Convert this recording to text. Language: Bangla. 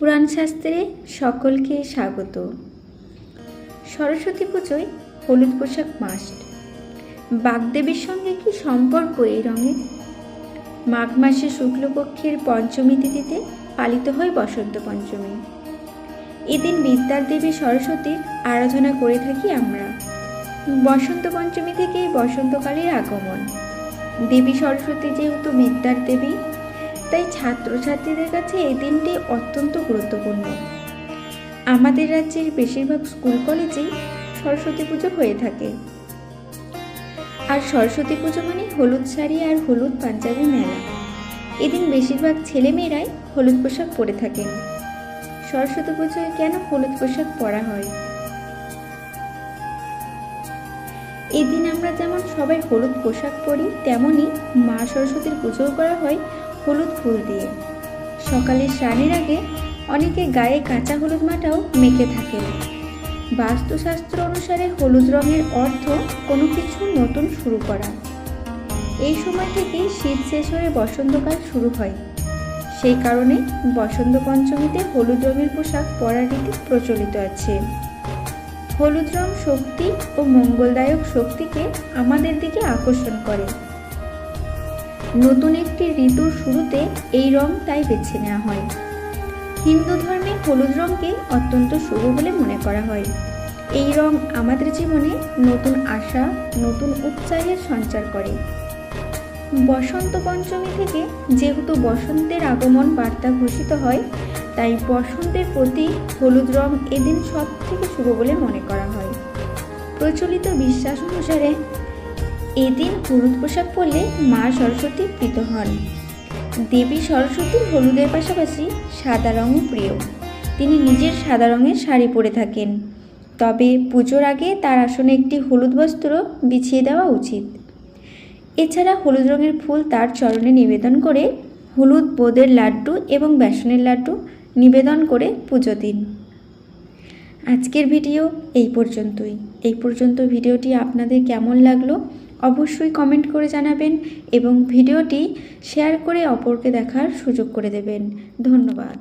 পুরাণ শাস্ত্রে সকলকে স্বাগত। সরস্বতী পুজোয় হলুদ পোশাক মাস্ট। বাগদেবীর সঙ্গে কি সম্পর্ক এই রঙের? মাঘ মাসে শুক্লপক্ষের পঞ্চমী তিথিতে পালিত হয় বসন্ত পঞ্চমী। এদিন বিদ্যার দেবী সরস্বতীর আরাধনা করে থাকি আমরা। বসন্ত পঞ্চমী থেকেই বসন্তকালের আগমন। দেবী সরস্বতী যেহেতু বিদ্যার দেবী, তাই ছাত্রছাত্রীদের কাছে এই দিনটি অত্যন্ত গুরুত্বপূর্ণ। আমাদের রাজ্যের বেশিরভাগ স্কুল কলেজেই সরস্বতী পুজো হয়ে থাকে। আর সরস্বতী পুজো মানে হলুদ শাড়ি আর হলুদ পাঞ্জাবি মেলা। এদিন বেশিরভাগ ছেলেমেয়েরাই হলুদ পোশাক পরে থাকেন। সরস্বতী পুজোয় কেন হলুদ পোশাক পরা হয়? এদিন আমরা যেমন সবাই হলুদ পোশাক পরি, তেমনই মা সরস্বতীর পুজো করা হয় হলুদ ফুল দিয়ে। সকালে স্নানের আগে অনেকে গায়ে কাঁচা হলুদ মাটাও মেখে থাকেন। বাস্তুশাস্ত্র অনুসারে হলুদ রঙের অর্থ কোনো কিছু নতুন শুরু করা। এই সময় থেকেই শীত শেষ হয়ে বসন্তকাল শুরু হয়। সেই কারণে বসন্ত পঞ্চমীতে হলুদ রঙের পোশাক পরার রীতি প্রচলিত আছে। হলুদ রং শক্তি ও মঙ্গলদায়ক শক্তিকে আমাদের দিকে আকর্ষণ করে। নতুন একটি ঋতুর শুরুতে এই রং তাই বেছে নেওয়া হয়। হিন্দু ধর্মে হলুদ রঙকে অত্যন্ত শুভ বলে মনে করা হয়। এই রং আমাদের জীবনে নতুন আশা, নতুন উৎসাহের সঞ্চার করে। বসন্ত পঞ্চমী থেকে যেহেতু বসন্তের আগমন বার্তা ঘোষিত হয়, তাই বসন্তের প্রতি হলুদ রং এদিন সব থেকে শুভ বলে মনে করা হয়। প্রচলিত বিশ্বাস অনুসারে এদিন হলুদ পোশাক পরলে মা সরস্বতী প্রীত হন। দেবী সরস্বতীর হলুদের পাশাপাশি সাদা রঙও প্রিয়। তিনি নিজের সাদা রঙের শাড়ি পরে থাকেন। তবে পুজোর আগে তার আসনে একটি হলুদ বস্ত্র বিছিয়ে দেওয়া উচিত। এছাড়া হলুদ রঙের ফুল তার চরণে নিবেদন করে হলুদ বোঁদের লাড্ডু এবং বেসনের লাড্ডু নিবেদন করে পুজো দিন। আজকের ভিডিও এই পর্যন্ত ভিডিওটি আপনাদের কেমন লাগলো অবশ্যই কমেন্ট করে জানাবেন এবং ভিডিওটি শেয়ার করে অপরকে দেখার সুযোগ করে দেবেন। ধন্যবাদ।